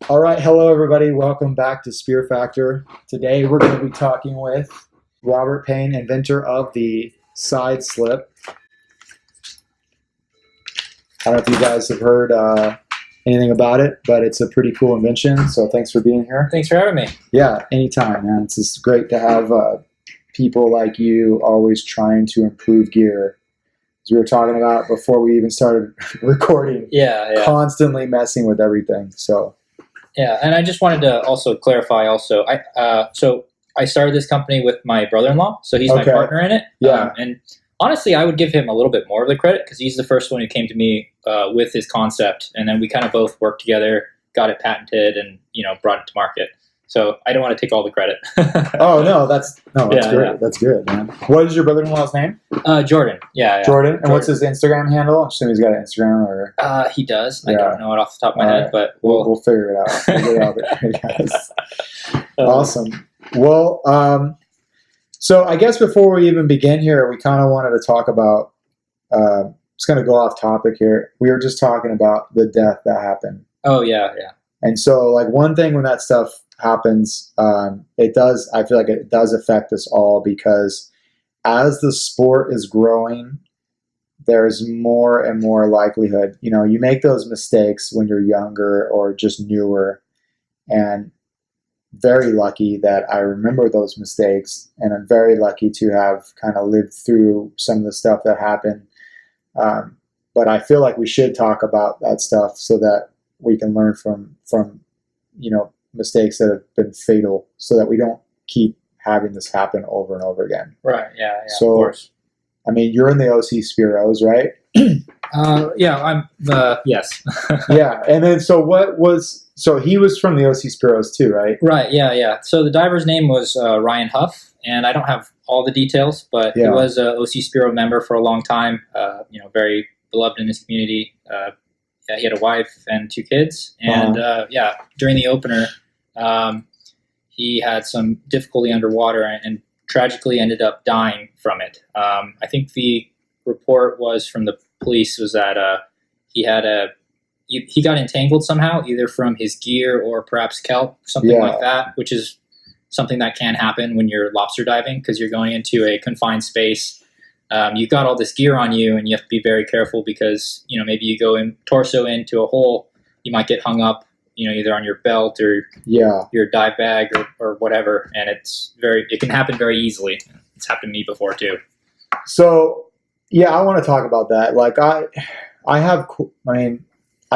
All right, hello everybody. Welcome back to Spearfactor. Today we're going to be talking with Robert Paine, inventor of the Sideslip. I don't know if you guys have heard anything about it, but it's a pretty cool invention. So thanks for being here. Thanks for having me. Yeah, anytime, man. It's just great to have people like you always trying to improve gear. As we were talking about before we even started recording, constantly messing with everything. Yeah, and I just wanted to also clarify. Also, I started this company with my brother-in-law, so he's my partner in it. Yeah, and honestly, I would give him a little bit more of the credit because he's the first one who came to me with his concept, and then we kind of both worked together, got it patented, and brought it to market. So I don't want to take all the credit. Oh no, that's great. Yeah. That's good, man. What is your brother-in-law's name? Jordan. Yeah. Jordan. And what's his Instagram handle? I assume he's got an Instagram, or he does. I don't know it off the top of my head, but we'll figure it out. We'll get out there. Awesome. Well, so I guess before we even begin here, we kind of wanted to talk about. It's going to go off topic here. We were just talking about the death that happened. Oh yeah. And so, like, one thing when that stuff happens, it does. I feel like it does affect us all because as the sport is growing, there's more and more likelihood. You make those mistakes when you're younger or just newer, and very lucky that I remember those mistakes, and I'm very lucky to have kind of lived through some of the stuff that happened. But I feel like we should talk about that stuff so that we can learn from mistakes that have been fatal, so that we don't keep having this happen over and over again. Right. Yeah. So, of course. I mean, you're in the OC Spearos, right? Yeah. I'm. Yes. Yeah. And then, so he was from the OC Spearos too, right? Right. Yeah. So the diver's name was Ryan Huff, and I don't have all the details, but he was a OC Spearo member for a long time. Very beloved in his community. He had a wife and 2 kids, and during the opener, he had some difficulty underwater and tragically ended up dying from it. I think the report was from the police was that he got entangled somehow, either from his gear or perhaps kelp, something like that, which is something that can happen when you're lobster diving because you're going into a confined space. You've got all this gear on you, and you have to be very careful because maybe you go in torso into a hole, you might get hung up, either on your belt or your dive bag or whatever, and it can happen very easily. It's happened to me before too. So I want to talk about that. Like I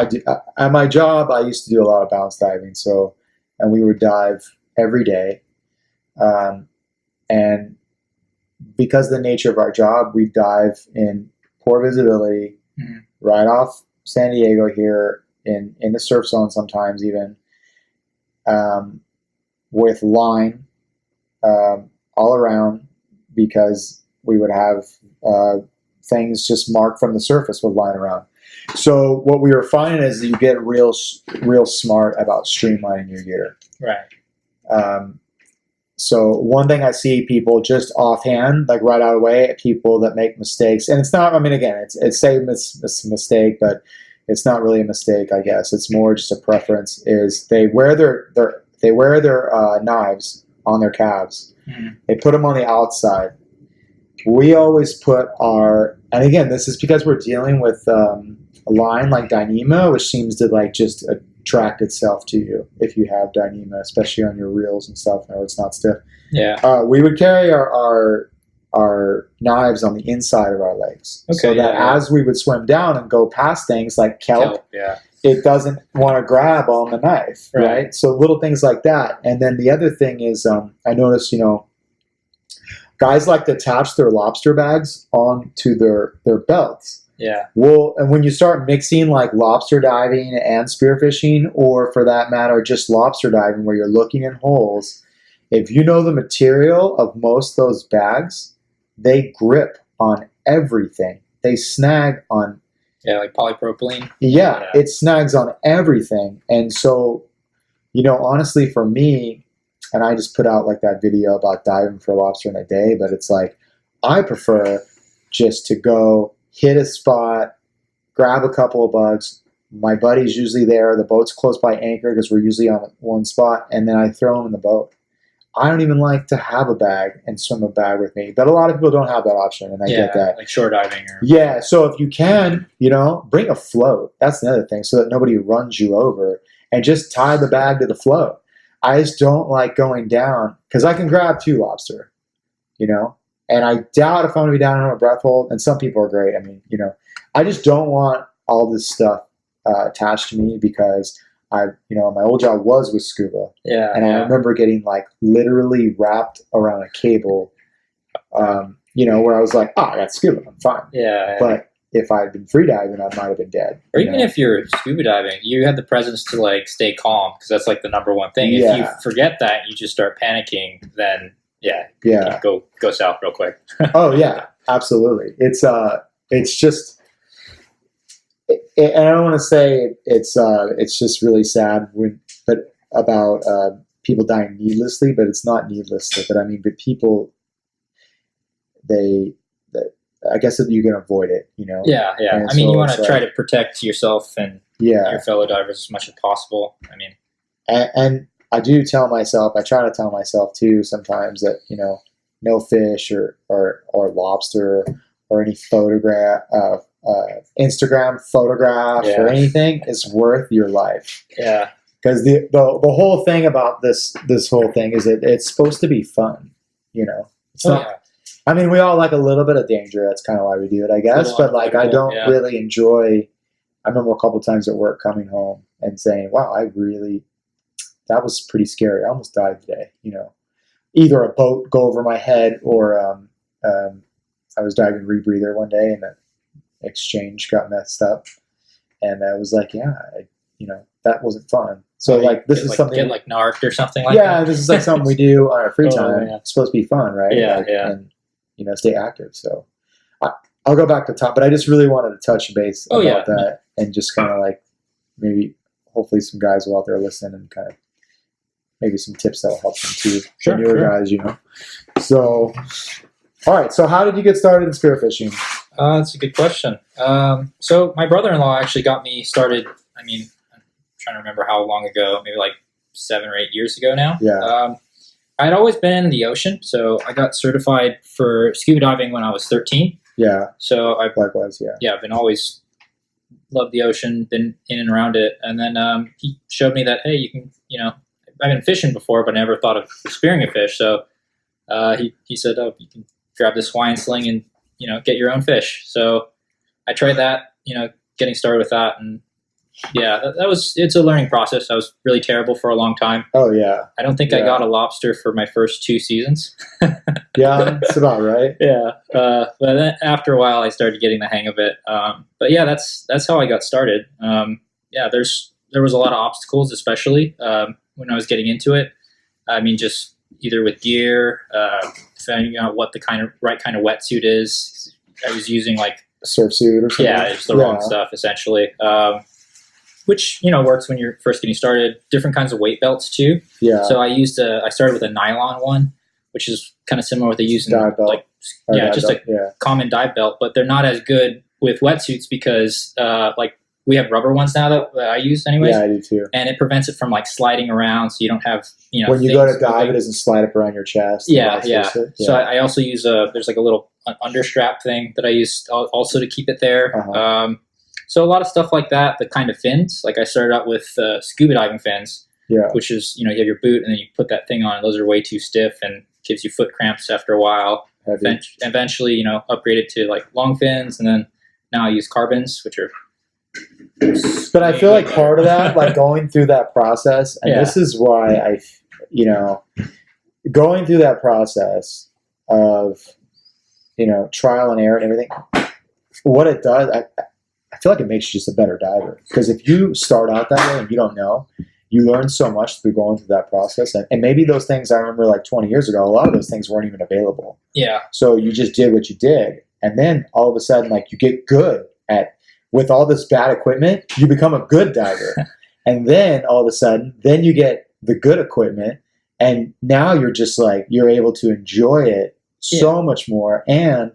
do, at my job, I used to do a lot of balance diving. And we would dive every day, and because of the nature of our job, we dive in poor visibility, right off San Diego here in the surf zone sometimes even, with line all around, because we would have things just marked from the surface with line around. So what we were finding is that you get real smart about streamlining your gear. Right. So one thing I see people just offhand, like right out of the way, people that make mistakes, and it's not. I mean, again, it's a mistake, but it's not really a mistake. I guess it's more just a preference. Is they wear their knives on their calves. Mm-hmm. They put them on the outside. We always put and again, this is because we're dealing with a line like Dyneema, which seems to like just attract itself to you if you have Dyneema, especially on your reels and stuff. No, it's not stiff. Yeah. We would carry our knives on the inside of our legs, so that as we would swim down and go past things like kelp, it doesn't want to grab on the knife, right? So little things like that. And then the other thing is, I noticed, guys like to attach their lobster bags onto their belts. Yeah. Well, and when you start mixing like lobster diving and spearfishing, or for that matter, just lobster diving where you're looking in holes, if you know the material of most of those bags, they grip on everything. They snag on. Yeah, like polypropylene. Yeah, it snags on everything. And so, honestly, for me, and I just put out like that video about diving for lobster in a day, but it's like, I prefer just to go hit a spot, grab a couple of bugs, my buddy's usually there. The boat's close by anchor because we're usually on one spot, and then I throw them in the boat. I don't even like to have a bag and swim a bag with me, but a lot of people don't have that option, and I get that. Like shore diving. Yeah, so if you can, bring a float. That's the other thing, so that nobody runs you over, and just tie the bag to the float. I just don't like going down because I can grab 2 lobster, and I doubt if I'm going to be down on a breath hold, and some people are great. I mean, I just don't want all this stuff attached to me because my old job was with scuba. Yeah. And I remember getting like literally wrapped around a cable, where I was like, I got scuba, I'm fine. Yeah. But if I'd been free diving, I might have been dead. Or even if you're scuba diving, you have the presence to like stay calm because that's like the number one thing. Yeah. If you forget that, you just start panicking, then go south real quick. Oh yeah, absolutely. It's just, and I don't want to say it's just really sad about people dying needlessly, but it's not needlessly. But I mean, but people, I guess that you can avoid it, Yeah. And I mean, you want to try to protect yourself and your fellow divers as much as possible. I mean, and I do tell myself, I try to tell myself too sometimes that no fish or lobster or any photograph, Instagram photograph or anything is worth your life. Yeah, because the whole thing about this whole thing is that it's supposed to be fun. It's not. I mean, we all like a little bit of danger. That's kind of why we do it, I guess. But like, I don't really enjoy. I remember a couple times at work coming home and saying, "Wow, that was pretty scary. I almost died today." Either a boat go over my head or I was diving rebreather one day and the exchange got messed up, and I was like, that wasn't fun. So this is something get like narked or something like that. Yeah, this is like something we do on our free time. It's supposed to be fun, right? Yeah, And stay active. So I'll go back to top, but I just really wanted to touch base about that and just kind of like maybe hopefully some guys will out there listen and kind of maybe some tips that'll help them too. Sure, newer guys, So, all right. So how did you get started in spearfishing? That's a good question. So my brother-in-law actually got me started. I mean, I'm trying to remember how long ago, maybe like 7 or 8 years ago now. Yeah. I'd always been in the ocean, so I got certified for scuba diving when I was 13. Yeah. So likewise, yeah, I've been always loved the ocean, been in and around it, and then he showed me that hey, you can, I've been fishing before, but I never thought of spearing a fish. So he said, oh, you can grab this Hawaiian sling and get your own fish. So I tried that, getting started with that, and it's a learning process. I was really terrible for a long time. Oh yeah. I don't think I got a lobster for my first 2 seasons. Yeah, that's about right. Yeah. But then after a while I started getting the hang of it. But yeah, that's how I got started. There was a lot of obstacles, especially when I was getting into it. I mean, just either with gear, finding out what the right kind of wetsuit is. I was using like a surf suit or something. Yeah, it's the wrong stuff essentially. Which works when you're first getting started. Different kinds of weight belts too. Yeah. So I started with a nylon one, which is kind of similar to what they use in common dive belt, but they're not as good with wetsuits because we have rubber ones now that I use anyways. Yeah, I do too. And it prevents it from like sliding around, so you don't have when you go to dive, it doesn't slide up around your chest. Yeah. So I also use there's like a little understrap thing that I use also to keep it there. Uh-huh. So a lot of stuff like that. The kind of fins, like I started out with scuba diving fins, which is you have your boot and then you put that thing on. And those are way too stiff and gives you foot cramps after a while. Eventually, upgraded to like long fins, and then now I use carbons, which are. But I feel like part of that, like going through that process, and this is why going through that process of trial and error and everything, what it does, I feel like it makes you just a better diver. Because if you start out that way and you don't know, you learn so much through going through that process. And maybe those things I remember like 20 years ago, a lot of those things weren't even available. Yeah. So you just did what you did. And then all of a sudden, like you get good with all this bad equipment, you become a good diver. And then all of a sudden, then you get the good equipment. And now you're just like, you're able to enjoy it so much more. And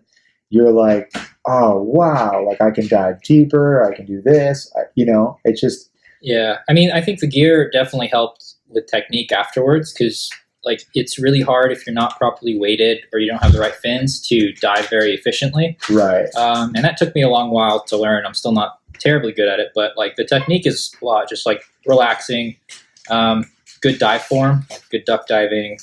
you're like, oh wow, like I can dive deeper, I can do this, it's just. Yeah, I mean, I think the gear definitely helped with technique afterwards, because like it's really hard if you're not properly weighted or you don't have the right fins to dive very efficiently. Right. And that took me a long while to learn. I'm still not terribly good at it, but like the technique is a lot, just like relaxing, good dive form, like good duck diving,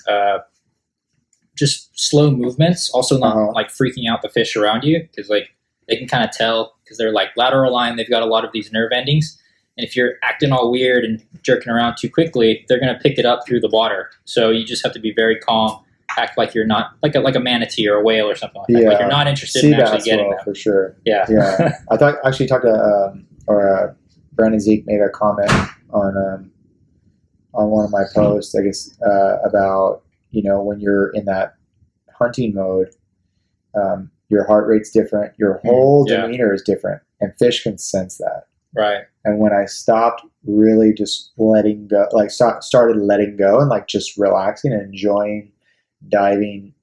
just slow movements. Also not like freaking out the fish around you, because like they can kind of tell, because they're like lateral line. They've got a lot of these nerve endings. And if you're acting all weird and jerking around too quickly, they're going to pick it up through the water. So you just have to be very calm, act like you're not like a manatee or a whale or something like that. Like you're not interested in actually getting them. For sure. Yeah. Yeah. I actually talked to Brandon Zeke made a comment on one of my posts, I guess, about when you're in that hunting mode, your heart rate's different, your whole demeanor is different, and fish can sense that. Right. And when I stopped really just letting go, like started letting go and like just relaxing and enjoying diving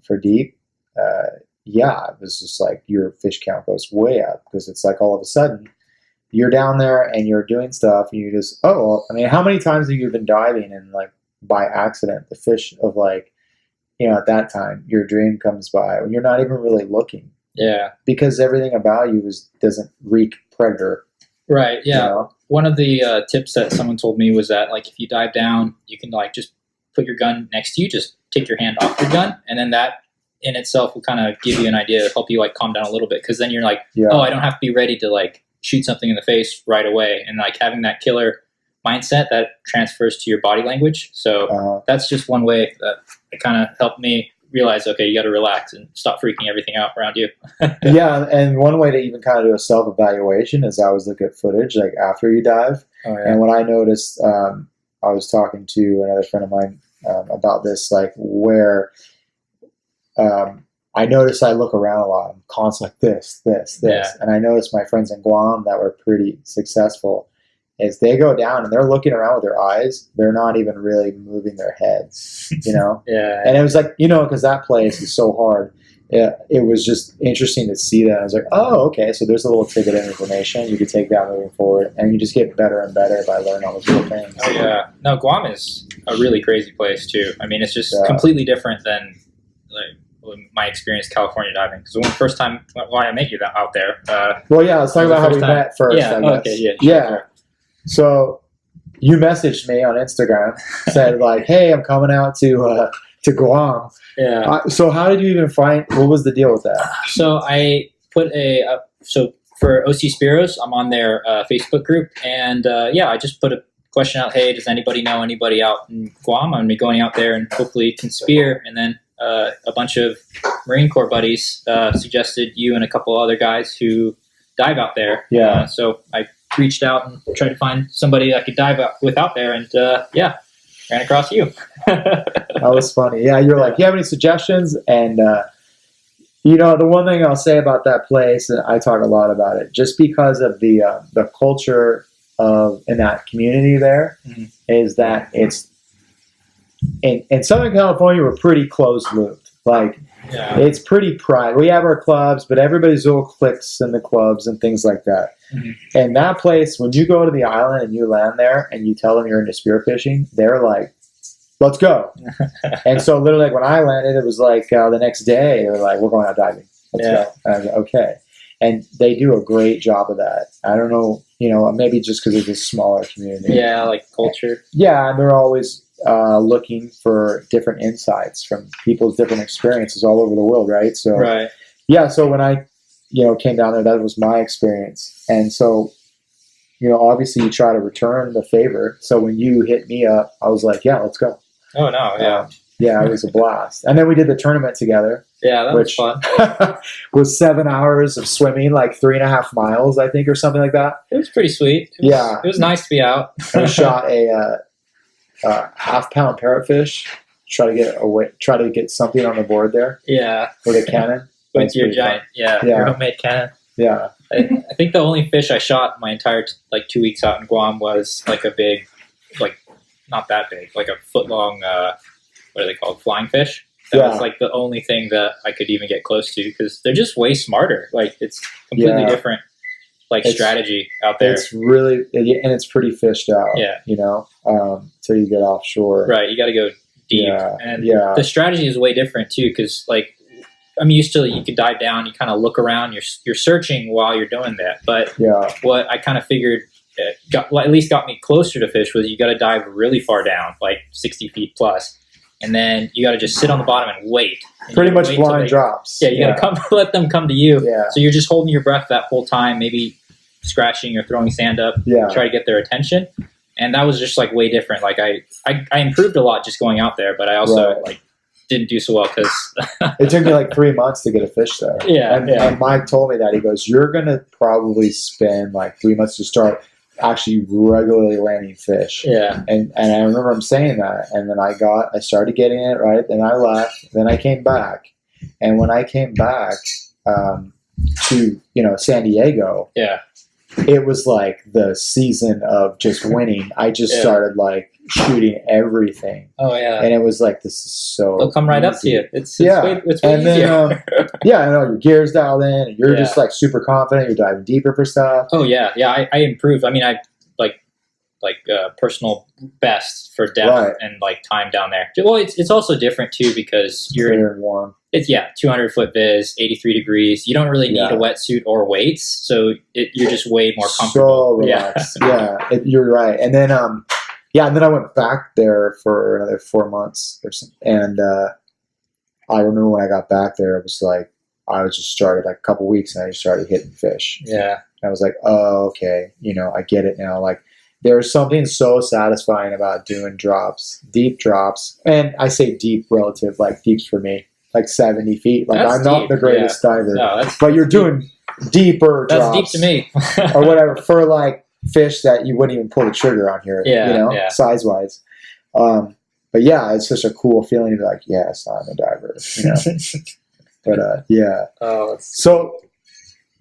for deep, it was just like your fish count goes way up, because it's like all of a sudden you're down there and you're doing stuff and you just, how many times have you been diving and like by accident the fish of like, at that time your dream comes by when you're not even really looking. Yeah. Because everything about you doesn't reek predator. Right. Yeah. One of the tips that someone told me was that like if you dive down, you can like just put your gun next to you, just take your hand off your gun, and then that in itself will kind of give you an idea, help you like calm down a little bit, because then you're like, I don't have to be ready to like shoot something in the face right away, and like having that killer mindset that transfers to your body language. So that's just one way that it kind of helped me realize, okay, you got to relax and stop freaking everything out around you. Yeah, and one way to even kind of do a self-evaluation is I always look at footage like after you dive. And what I noticed, I was talking to another friend of mine about this, like where I noticed I look around a lot. I'm constantly like this. And I noticed my friends in Guam that were pretty successful, is they go down and they're looking around with their eyes. They're not even really moving their heads, Yeah. And it was like, because that place is so hard. It was just interesting to see that. I was like, oh, okay. So there's a little tidbit of information you could take that moving forward, and you just get better and better by learning all those little things. Oh yeah. No, Guam is a really crazy place too. I mean, it's just completely different than like my experience California diving. Because the first time I met you out there. Let's talk about how we met first. Yeah. I guess. Okay. Yeah. Sure. So you messaged me on Instagram, said like, "Hey, I'm coming out to Guam." Yeah. So how did you even find? What was the deal with that? So I put for OC Spearos, I'm on their Facebook group, and I just put a question out. Hey, does anybody know anybody out in Guam? I'm gonna be going out there and hopefully can spear. And then a bunch of Marine Corps buddies suggested you and a couple other guys who dive out there. Yeah. So I reached out and tried to find somebody I could dive with out there, and ran across you. That was funny. Yeah, you're like, you have any suggestions? And the one thing I'll say about that place, and I talk a lot about it, just because of the culture in that community there, is that it's in Southern California, we're pretty closed-looped. Like, it's pretty private. We have our clubs, but everybody's little cliques in the clubs and things like that. And that place, when you go to the island and you land there and you tell them you're into spearfishing, they're like, let's go. And so literally like when I landed, it was like the next day, they were like, we're going out diving. Let's go. And I was like, okay. And they do a great job of that. I don't know, maybe just because it's a smaller community. Yeah, like culture. Yeah, and they're always looking for different insights from people's different experiences all over the world, right? So, so when I came down there, that was my experience. And so, obviously you try to return the favor. So when you hit me up, I was like, yeah, let's go. Oh, no, yeah. Yeah, it was a blast. And then we did the tournament together. Yeah, that was fun. Was 7 hours of swimming, like 3.5 miles, I think, or something like that. It was pretty sweet. It was nice to be out. I shot a half-pound parrotfish. Try to get something on the board there. Yeah. With a cannon. With your giant, your homemade cannon. Yeah. I think the only fish I shot my entire 2 weeks out in Guam was like a big, like not that big, like a foot long. What are they called? Flying fish. That was like the only thing that I could even get close to, because they're just way smarter. Like, it's completely different, like, strategy out there. It's really, and it's pretty fished out. Yeah. You know, till you get offshore. Right. You got to go deep. Yeah. And the strategy is way different too, because, like, I'm used to, you could dive down, you kind of look around, you're searching while you're doing that. But what I kind of figured at least got me closer to fish was you got to dive really far down, like 60 feet plus. And then you got to just sit on the bottom and wait. And pretty much blind drops. Yeah, you got to let them come to you. Yeah. So you're just holding your breath that whole time, maybe scratching or throwing sand up, try to get their attention. And that was just like way different. Like I improved a lot just going out there, but I also like didn't do so well because it took me like 3 months to get a fish there. And Mike told me that. He goes, "You're gonna probably spend like 3 months to start actually regularly landing fish." Yeah. And I remember him saying that, and then I started getting it right. Then I left. Then I came back, and when I came back to San Diego, it was like the season of just winning. I just started like shooting everything. Oh yeah. And it was like, this is so they'll come right easy. up to you. It's way and easier. then I know your gear's dialed in and you're just like super confident, you're diving deeper for stuff. Oh yeah. I improved. I mean, I like personal best for depth and like time down there. Well, it's also different too, because you're in warm. It's 200 foot viz, 83 degrees. You don't really need a wetsuit or weights, so you're just way more comfortable. So relaxed. You're right. And then and then I went back there for another 4 months or something. And I remember when I got back there, it was like I was just started like a couple weeks and I just started hitting fish. Yeah. And I was like, oh, okay, I get it now. Like, there's something so satisfying about doing drops, deep drops. And I say deep relative, like deep's for me, like 70 feet. Like, I'm not the greatest diver, but you're doing deeper drops. That's deep to me. or whatever, for like fish that you wouldn't even pull the trigger on here, size wise. But yeah, it's such a cool feeling to be like, yes, I'm a diver, But so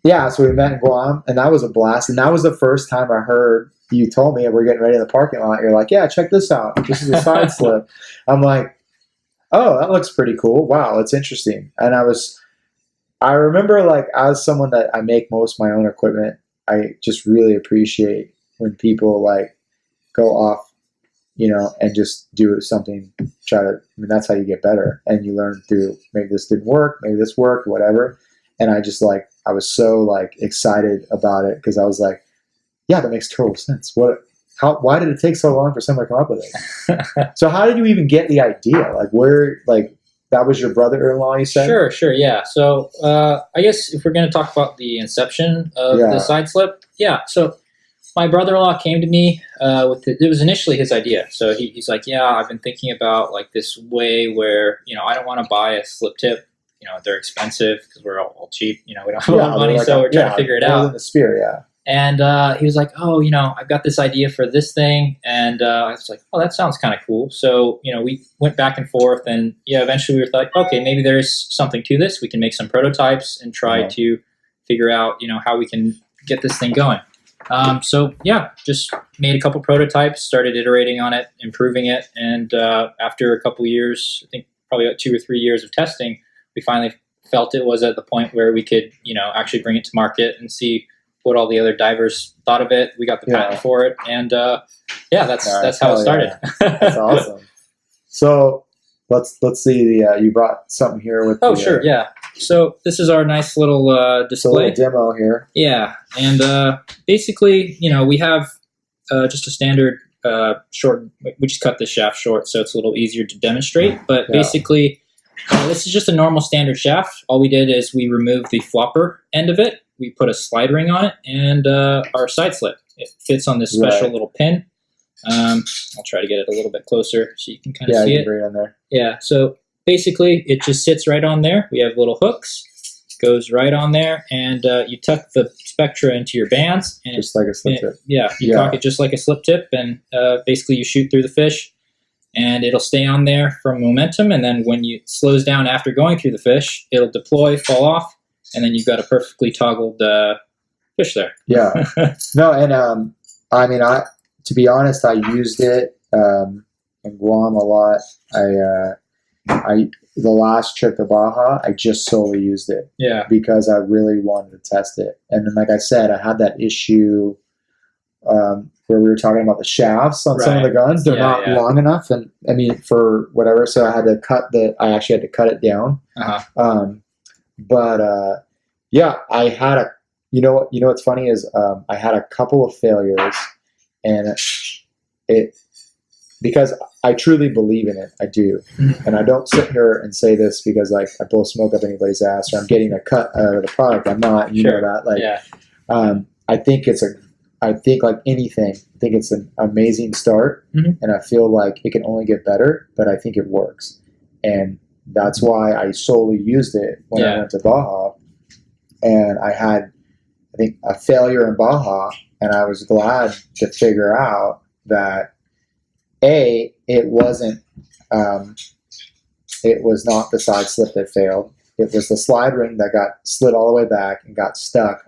we met in Guam, and that was a blast. And that was the first time I heard you told me we're getting ready in the parking lot. You're like, yeah, check this out. This is a side slip. I'm like, oh, that looks pretty cool. Wow, it's interesting. And I remember, like, as someone that I make most of my own equipment, I just really appreciate when people like go off, and just do something, that's how you get better. And you learn through, maybe this didn't work, maybe this worked, whatever. And I was so like excited about it, because I was like, yeah, that makes total sense. Why did it take so long for someone to come up with it? So how did you even get the idea? Like, that was your brother-in-law, you said? Sure, yeah. So I guess if we're going to talk about the inception of the side slip, so my brother-in-law came to me it was initially his idea. So he's like, I've been thinking about like this way where, I don't want to buy a slip tip. They're expensive because we're all cheap. We don't have a lot of money, so we're trying to figure it out. Than the spear, And he was like, oh, I've got this idea for this thing. And I was like, oh, that sounds kind of cool. So, we went back and forth, and eventually we were like, okay, maybe there's something to this. We can make some prototypes and try to figure out, how we can get this thing going. Just made a couple prototypes, started iterating on it, improving it. And after a couple years, I think probably about 2 or 3 years of testing, we finally felt it was at the point where we could, actually bring it to market and see what all the other divers thought of it. We got the patent for it, and that's how it started. That's awesome. So let's see you brought something here with. Oh, sure, yeah. So this is our nice little display. It's a little demo here. Yeah, and basically, we have just a standard short. We just cut this shaft short, so it's a little easier to demonstrate. But basically, this is just a normal standard shaft. All we did is we removed the flopper end of it. We put a slide ring on it, and our side slip. It fits on this special little pin. I'll try to get it a little bit closer so you can kind of see it. Right on there. Yeah, so basically it just sits right on there. We have little hooks, goes right on there, and you tuck the Spectra into your bands. And just like a slip tip. You cock it just like a slip tip, and basically you shoot through the fish, and it'll stay on there for momentum, and then when it slows down after going through the fish, it'll deploy, fall off, and then you've got a perfectly toggled fish there. Yeah. No, and to be honest, I used it in Guam a lot. the last trip to Baja, I just solely used it. Yeah. Because I really wanted to test it. And then, like I said, I had that issue where we were talking about the shafts on some of the guns. They're not long enough, and I mean, for whatever. So I had to I actually had to cut it down. Yeah, I had you know what's funny is I had a couple of failures, and because I truly believe in it, I do, and I don't sit here and say this because like I blow smoke up anybody's ass or I'm getting a cut out of the product. I'm not. You know that. Like, I think like anything, I think it's an amazing start, and I feel like it can only get better, but I think it works. And that's why I solely used it when I went to Baja. And I had, I think, a failure in Baja, and I was glad to figure out that, it was not the side slip that failed. It was the slide ring that got slid all the way back and got stuck.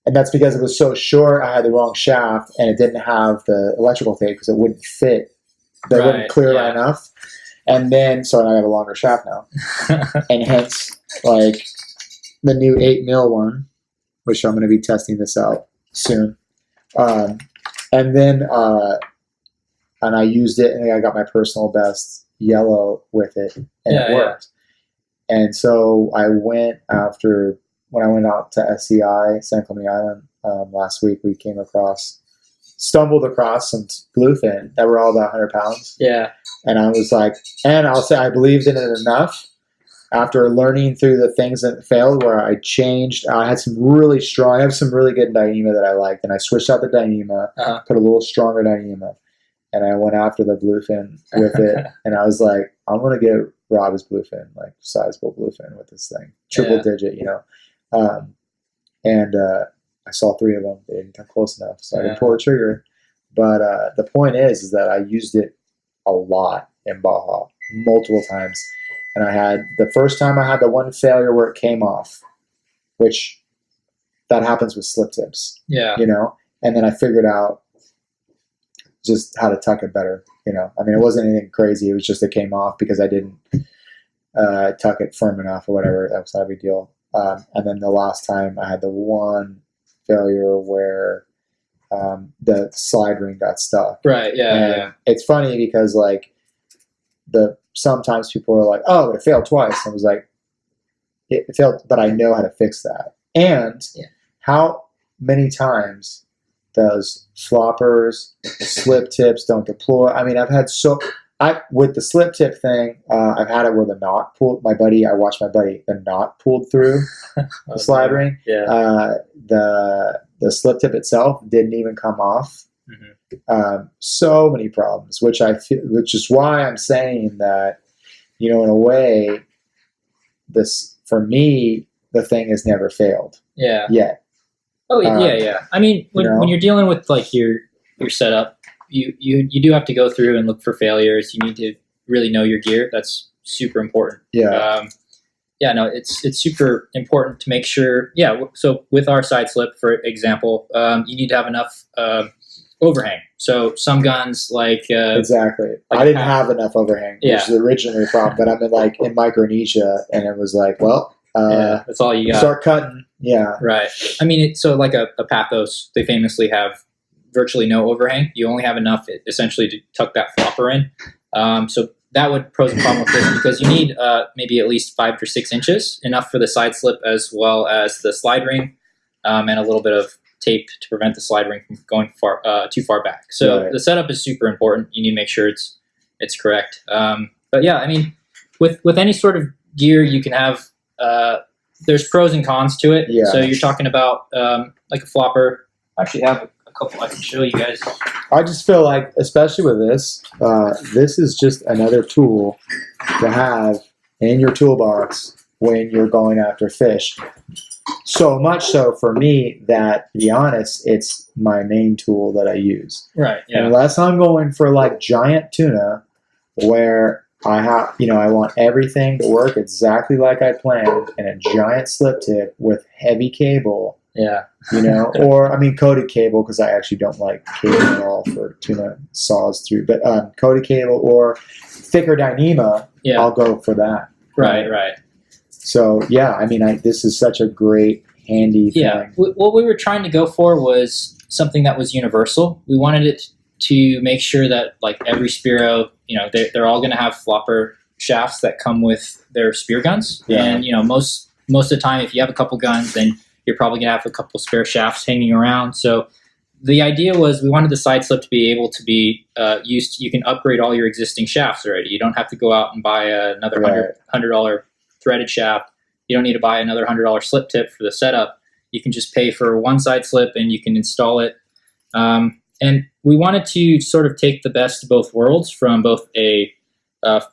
And that's because it was so short, I had the wrong shaft, and it didn't have the electrical tape because it wouldn't fit. They wouldn't clear that enough. And then, so I have a longer shaft now. And hence, like, the new 8mm one, which I'm going to be testing this out soon. And then, and I used it, and I got my personal best yellow with it, and it worked. And so I went when I went out to SCI, San Clemente Island, last week, we stumbled across some bluefin that were all about 100 pounds. Yeah. And I was like, and I'll say I believed in it enough after learning through the things that failed where I changed. I have some really good Dyneema that I liked, and I switched out the Dyneema, put a little stronger Dyneema, and I went after the bluefin with it. And I was like, I'm going to get Rob's bluefin, like sizable bluefin with this thing, triple digit, you know. I saw 3 of them. They didn't come close enough, so I didn't pull the trigger. But the point is that I used it a lot in Baja, multiple times. And the first time I had the one failure where it came off, which that happens with slip tips. Yeah. You know? And then I figured out just how to tuck it better. You know? I mean, it wasn't anything crazy. It was just it came off because I didn't tuck it firm enough or whatever. That was not a big deal. And then the last time I had the one failure where the slide ring got stuck. Right, yeah. It's funny because like sometimes people are like, oh, but it failed twice. And I was like, it failed, but I know how to fix that. And how many times does floppers, slip tips don't deploy? I mean, I've had with the slip tip thing, I've had it where the knot pulled. I watched my buddy, the knot pulled through the slide ring. Yeah. The slip tip itself didn't even come off. So many problems, which is why I'm saying that, you know, in a way, for me, the thing has never failed. Yeah. Yet. Oh yeah. I mean, when you're dealing with like your setup, you do have to go through and look for failures. You need to really know your gear. That's super important. Yeah. It's super important to make sure. Yeah. So with our side slip, for example, you need to have enough overhang. So some guns exactly. Like I didn't have enough overhang, which is originally a problem. But I'm in Micronesia, and it was like, well, that's all you got. Start cutting. Yeah. Right. I mean, so like a Pathos, they famously have virtually no overhang. You only have enough essentially to tuck that flopper in. So that would pose a problem with this because you need maybe at least 5 to 6 inches, enough for the side slip as well as the slide ring, and a little bit of tape to prevent the slide ring from going too far back. So the setup is super important. You need to make sure it's correct. But yeah, I mean, with any sort of gear, you can have there's pros and cons to it. Yeah. So you're talking about like a flopper. I actually have a couple I can show you guys. I just feel like, especially with this is just another tool to have in your toolbox when you're going after fish. So much so for me that, to be honest, it's my main tool that I use. Right. Yeah. Unless I'm going for like giant tuna, where I want everything to work exactly like I planned, and a giant slip tip with heavy cable. Yeah. Or I mean coated cable, because I actually don't like cable at all for tuna saws through. But coated cable or thicker Dyneema, I'll go for that. Right. So yeah, I mean, this is such a great handy thing. Yeah. What we were trying to go for was something that was universal. We wanted it to make sure that like every Spearo, they're all going to have flopper shafts that come with their spear guns. Yeah. And most of the time, if you have a couple guns, then you're probably going to have a couple spare shafts hanging around. So the idea was we wanted the Sideslip to be able to be used. You can upgrade all your existing shafts already. You don't have to go out and buy another $100 threaded shaft. You don't need to buy another $100 slip tip for the setup. You can just pay for one Sideslip and you can install it. And we wanted to sort of take the best of both worlds from both a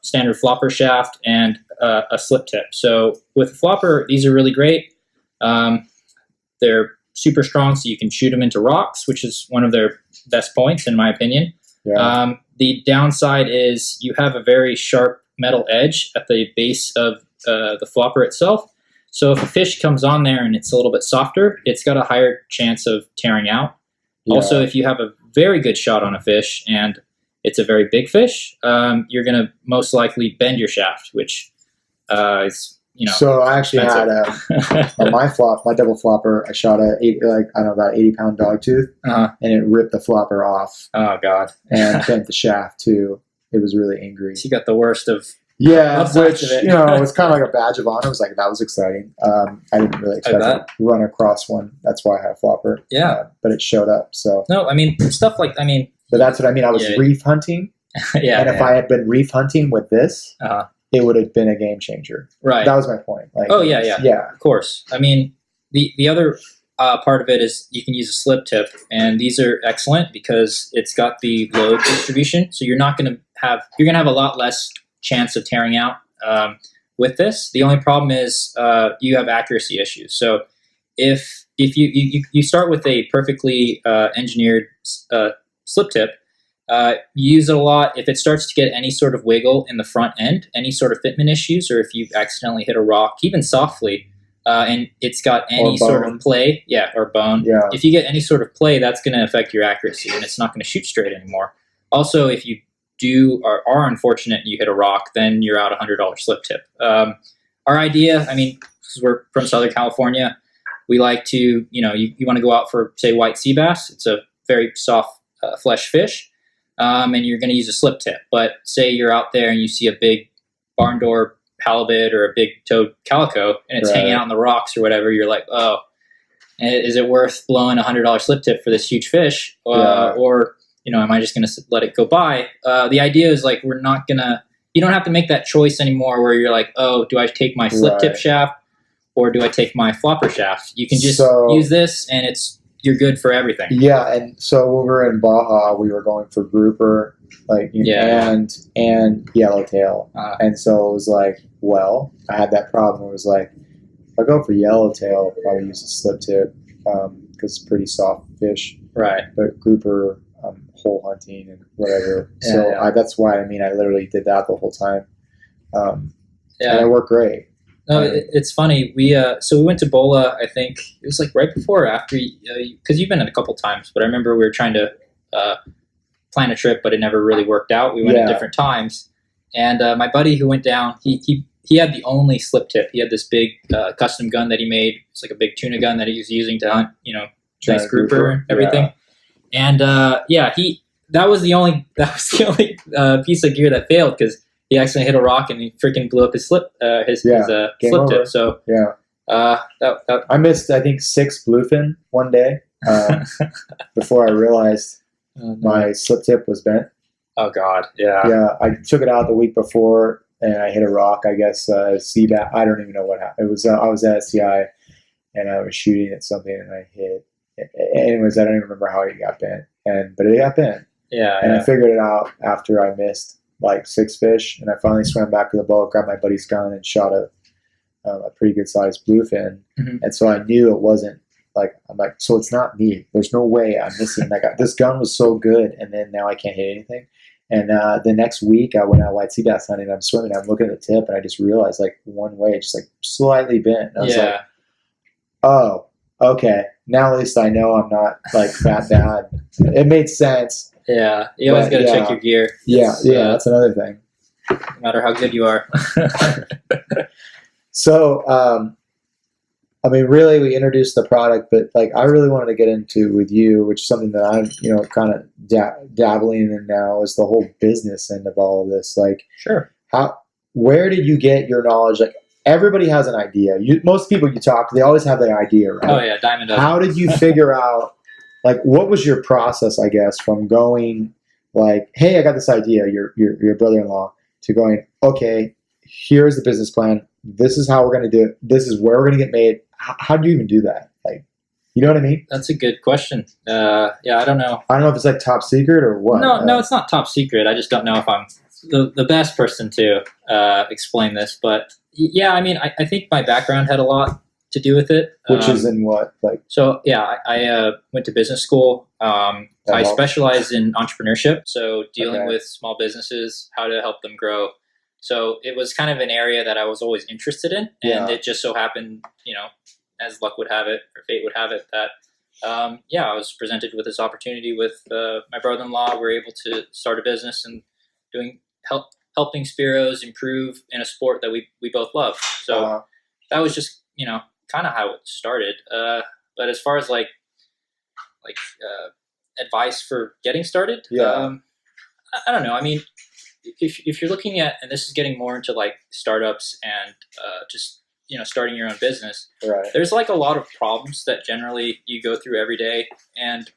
standard flopper shaft and a slip tip. So with a flopper, these are really great. They're super strong, so you can shoot them into rocks, which is one of their best points, in my opinion. Yeah. The downside is you have a very sharp metal edge at the base of the flopper itself. So if a fish comes on there and it's a little bit softer, it's got a higher chance of tearing out. Yeah. Also, if you have a very good shot on a fish and it's a very big fish, you're going to most likely bend your shaft, which is... So I actually had on my double flopper, I shot about 80-pound dogtooth, and it ripped the flopper off. Oh God! And bent the shaft too. It was really angry. So you got the worst of. Yeah, which it was kind of like a badge of honor. It was like that was exciting. I didn't really expect to run across one. That's why I had a flopper. Yeah, but it showed up. So no, I mean stuff like But that's what I mean. I was reef hunting. Yeah, and if I had been reef hunting with this. It would have been a game changer. Right. That was my point. Yeah. Of course. I mean, the other part of it is you can use a slip tip, and these are excellent because it's got the load distribution. So you're going to have a lot less chance of tearing out with this. The only problem is you have accuracy issues. So if you start with a perfectly engineered slip tip. Use it a lot. If it starts to get any sort of wiggle in the front end, any sort of fitment issues, or if you've accidentally hit a rock, even softly, and it's got any sort of play, or bone. Yeah. If you get any sort of play, that's going to affect your accuracy, and it's not going to shoot straight anymore. Also, if you are unfortunate and you hit a rock, then you're out $100 slip tip. Our idea, because we're from Southern California, we like to, you want to go out for, say, white sea bass. It's a very soft flesh fish. And you're going to use a slip tip. But say you're out there and you see a big barn door halibut or a big toed calico, and it's hanging out on the rocks or whatever, you're like, oh, is it worth blowing $100 slip tip for this huge fish? Or, am I just going to let it go by? The idea is like, you don't have to make that choice anymore where you're like, oh, do I take my slip tip shaft or do I take my flopper shaft? You can just use this and you're good for everything. Yeah, and so when we were in Baja, we were going for grouper, and yellowtail. And so it was like, I had that problem. It was like, if I go for yellowtail, I'll probably use a slip tip because it's pretty soft fish. Right. But grouper, hole hunting and whatever. That's why, I literally did that the whole time. And it worked great. No, it's funny. We went to Bola. I think it was like right before or after, because you've been in a couple times. But I remember we were trying to plan a trip, but it never really worked out. We went at different times, and my buddy who went down, he had the only slip tip. He had this big custom gun that he made. It's like a big tuna gun that he was using to hunt, nice grouper and everything. Yeah. And that was the only piece of gear that failed because. He accidentally hit a rock and he freaking blew up his slip slip tip. So I missed 6 bluefin one day before I realized my slip tip was bent. Oh God, yeah. Yeah, I took it out the week before and I hit a rock. I guess sea bat. I don't even know what happened. It was I was at SCI and I was shooting at something and I hit. Anyways, I don't even remember how it got bent, but it got bent. Yeah, and I figured it out after I missed. 6 fish, and I finally swam back to the boat, grabbed my buddy's gun, and shot a pretty good sized bluefin. Mm-hmm. And so I knew it wasn't so it's not me. There's no way I'm missing. This gun was so good, and then now I can't hit anything. And the next week I went out white sea bass hunting. I'm swimming. I'm looking at the tip, and I just realized one way, just slightly bent. And I was like, oh, Okay, now at least I know I'm not like that bad. It made sense. Yeah, you always got to check your gear. Yeah, that's another thing. No matter how good you are. So, I mean, really, we introduced the product, but like, I really wanted to get into with you, which is something that I'm, kind of dabbling in now, is the whole business end of all of this. Like, sure. Where did you get your knowledge? Like, everybody has an idea. Most people you talk to, they always have their idea, right? Oh yeah, diamond dozen. How did you figure out? Like, what was your process? I guess from going like, hey, I got this idea. Your brother-in-law to going, okay, here's the business plan. This is how we're going to do it. This is where we're going to get made. How do you even do that? Like, you know what I mean? That's a good question. Yeah, I don't know. I don't know if it's like top secret or what. No, it's not top secret. I just don't know if I'm the best person to explain this. But yeah, I mean, I think my background had a lot to do with it. Which is in what? Like, so yeah, I went to business school. I specialized in entrepreneurship, so dealing with small businesses, how to help them grow. So it was kind of an area that I was always interested in, and it just so happened, as luck would have it, or fate would have it, that I was presented with this opportunity with my brother-in-law. We were able to start a business and helping Spearos improve in a sport that we both love. So that was just kind of how it started. But as far as like advice for getting started, I don't know. I mean, if you're looking at, and this is getting more into like startups and just starting your own business, right. There's like a lot of problems that generally you go through every day, and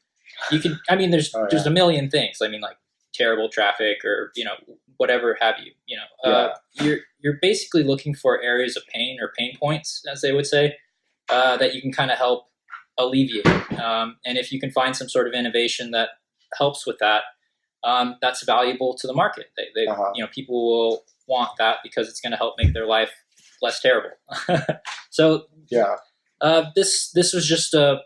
you can. I mean, there's a million things. I mean, like terrible traffic or whatever have you. You're basically looking for areas of pain or pain points, as they would say, that you can kind of help alleviate. And if you can find some sort of innovation that helps with that, that's valuable to the market. They people will want that because it's going to help make their life less terrible. So this was just a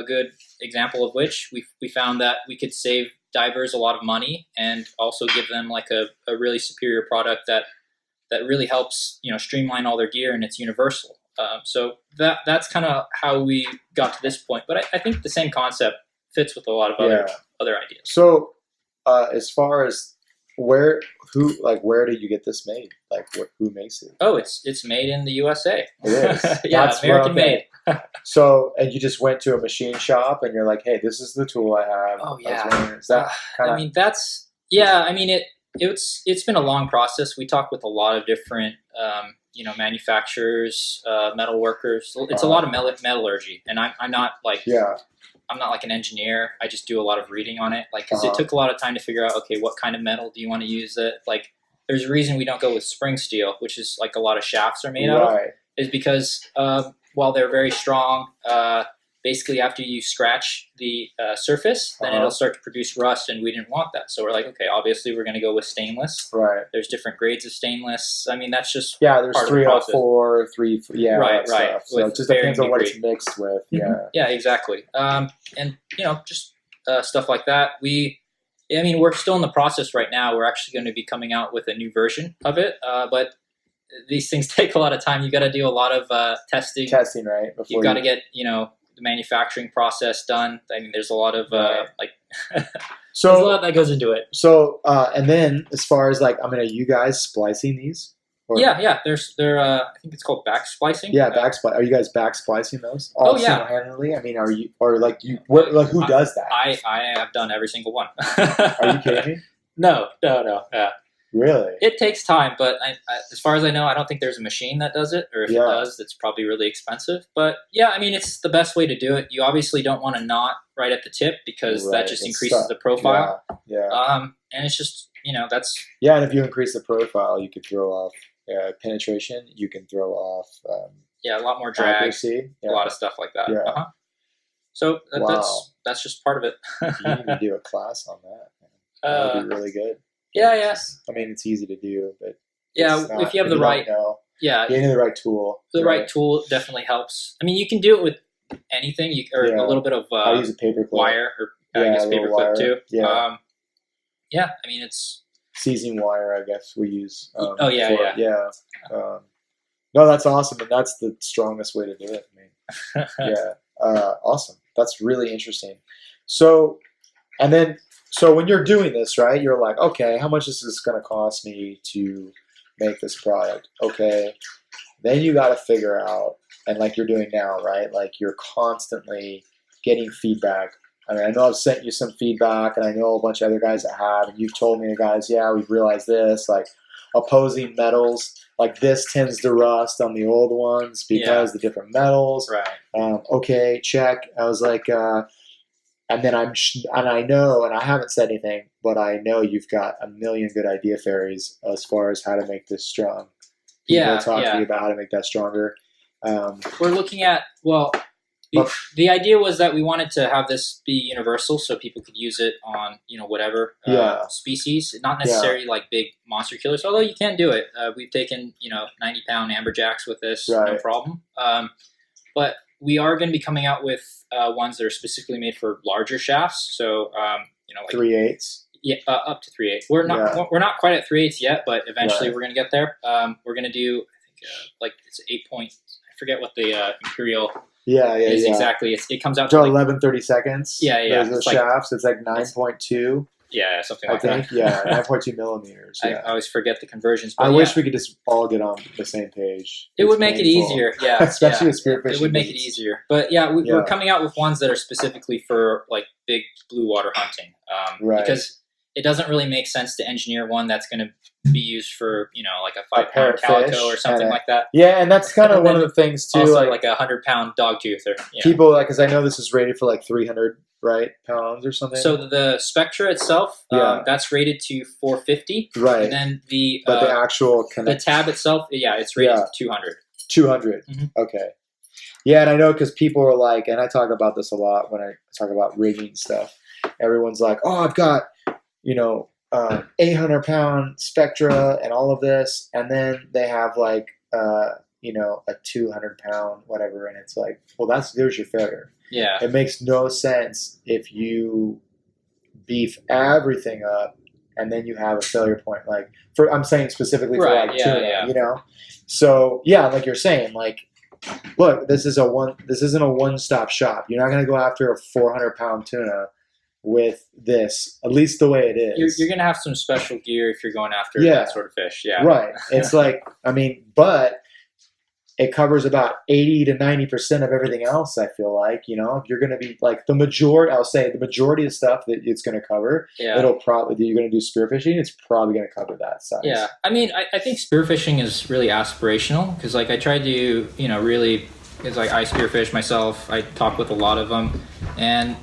good example of which we found that we could save divers a lot of money and also give them like a really superior product that really helps streamline all their gear, and it's universal. So that's kind of how we got to this point. But I think the same concept fits with a lot of other ideas. So as far as where did you get this made? Like, who makes it? Oh, it's made in the USA. It is. Yeah, American made. So, and you just went to a machine shop and you're like, hey, this is the tool I have. Oh yeah. It's been a long process. We talked with a lot of different manufacturers, metal workers. It's a lot of metallurgy, and I'm not like I'm not like an engineer. I just do a lot of reading on it, like, because it took a lot of time to figure out, okay, what kind of metal do you want to use? It like, there's a reason we don't go with spring steel, which is like a lot of shafts are made out of, is because while they're very strong, basically after you scratch the surface, then it'll start to produce rust, and we didn't want that. So we're like, okay, obviously we're going to go with stainless. Right. There's different grades of stainless. I mean, that's just there's 304, 3, right. Stuff. So it just depends on what it's mixed with. Yeah, exactly. And just stuff like that. We're still in the process right now. We're actually going to be coming out with a new version of it, but these things take a lot of time. You got to do a lot of testing. Testing, right? You got to get the manufacturing process done. I mean, there's a lot of so there's a lot that goes into it. So and then as far as like, are you guys splicing these? Or? Yeah. They're I think it's called back splicing. Yeah, Are you guys back splicing those? Single-handedly? I mean, are you, or like you? Who does that? I have done every single one. Are you kidding me? No. Yeah. Really? It takes time, but as far as I know, I don't think there's a machine that does it, or if it does, it's probably really expensive. But yeah, I mean, it's the best way to do it. You obviously don't want to knot right at the tip because that just increases the profile. Yeah. And it's just, that's... Yeah, and if you increase the profile, you could throw off penetration. You can throw off... a lot more drag. Accuracy. A lot of stuff like that. Yeah. So that's just part of it. You need to do a class on that. That would be really good. Yeah, yes. I mean, it's easy to do, but if you have the right, getting the right tool. The right tool definitely helps. I mean, you can do it with anything, a little bit of I use a paper clip. wire, or I guess paper clip too. Yeah. I mean, it's seizing wire. I guess we use. Yeah. No, that's awesome, and that's the strongest way to do it. I mean, Yeah. Awesome. That's really interesting. So, and then, so when you're doing this, right, you're like, okay, how much is this going to cost me to make this product? Okay. Then you got to figure out, and like you're doing now, right? Like you're constantly getting feedback. I mean, I know I've sent you some feedback, and I know a bunch of other guys that have, and you've told me, guys, yeah, we've realized this, like opposing metals, like this tends to rust on the old ones because the different metals. Right. Okay, check. I was like, and then and I know, and I haven't said anything, but I know you've got a million good idea fairies as far as how to make this strong. People talk to you about how to make that stronger. We're looking at, well, the idea was that we wanted to have this be universal so people could use it on, whatever species, not necessarily like big monster killers, although you can do it. We've taken, 90-pound amberjacks with this, no problem. But we are going to be coming out with ones that are specifically made for larger shafts. So, like 3/8. Yeah, up to 3/8. We're not quite at 3/8 yet, but eventually we're going to get there. We're going to do, I think, like it's 8 point. I forget what the imperial. Is exactly. It comes out to 11/32. Yeah. There's the shafts. It's like 9.2. Yeah, something like that. 9.2 millimeters. Yeah. I always forget the conversions. But I wish we could just all get on the same page. It would make it easier. Yeah, especially with spearfishing. It would make it easier. But we're coming out with ones that are specifically for like big blue water hunting. Because it doesn't really make sense to engineer one that's going to be used for, like a 5-pound calico or something like that. Yeah, and that's kind of one of the things too. Also like a 100-pound dogtooth or people, because I know this is rated for like 300 pounds or something. So the Spectra itself, that's rated to 450. Right. And then the actual the tab itself, it's rated to 200. 200. Mm-hmm. Okay. Yeah, and I know because people are like, and I talk about this a lot when I talk about rigging stuff. Everyone's like, oh, I've got 800-pound Spectra and all of this, and then they have like a 200-pound whatever, and it's like, well, there's your failure. Yeah, it makes no sense if you beef everything up and then you have a failure point. Like I'm saying specifically for tuna, So like you're saying, like, look, this isn't a one-stop shop. You're not going to go after a 400-pound tuna with this, at least the way it is. You're going to have some special gear if you're going after that sort of fish. Yeah. Right. It's like, but it covers about 80 to 90% of everything else, I feel like, if you're going to be like the majority of the stuff that it's going to cover, it'll probably, you're going to do spearfishing, it's probably going to cover that size. Yeah. I mean, I think spearfishing is really aspirational because like I tried to, really, it's like I spearfish myself. I talk with a lot of them and,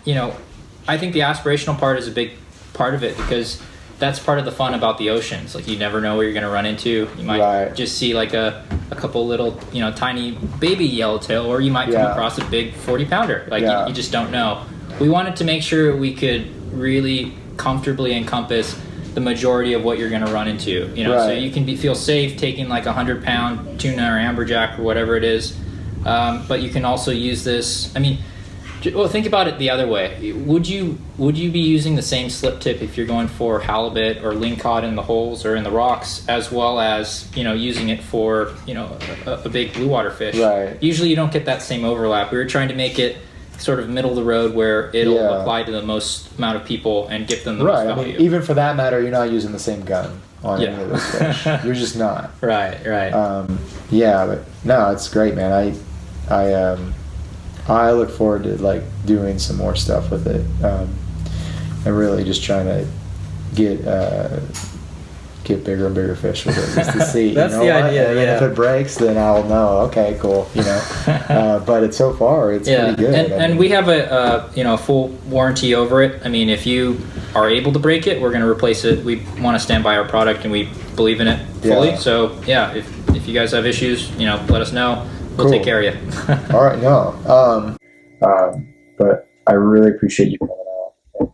I think the aspirational part is a big part of it because that's part of the fun about the oceans. Like you never know what you're going to run into. You might just see like a couple little, tiny baby yellowtail, or you might come across a big 40-pounder. Like you just don't know. We wanted to make sure we could really comfortably encompass the majority of what you're going to run into. So you can feel safe taking like a 100-pound tuna or amberjack or whatever it is. But you can also use this. I mean, well, think about it the other way. Would you be using the same slip tip if you're going for halibut or lingcod in the holes or in the rocks, as well as using it for a big blue water fish? Right. Usually, you don't get that same overlap. We were trying to make it sort of middle of the road where it'll apply to the most amount of people and give them the most value. I mean, even for that matter, you're not using the same gun on any of those fish. You're just not. Right. But no, it's great, man. I look forward to like doing some more stuff with it, and really just trying to get bigger and bigger fish with it, just to see. That's the idea. And if it breaks, then I'll know. Okay, cool. But so far it's pretty good. And we have a full warranty over it. I mean, if you are able to break it, we're going to replace it. We want to stand by our product and we believe in it fully. Yeah. So if you guys have issues, let us know. We'll take care of you. All right, but I really appreciate you coming out and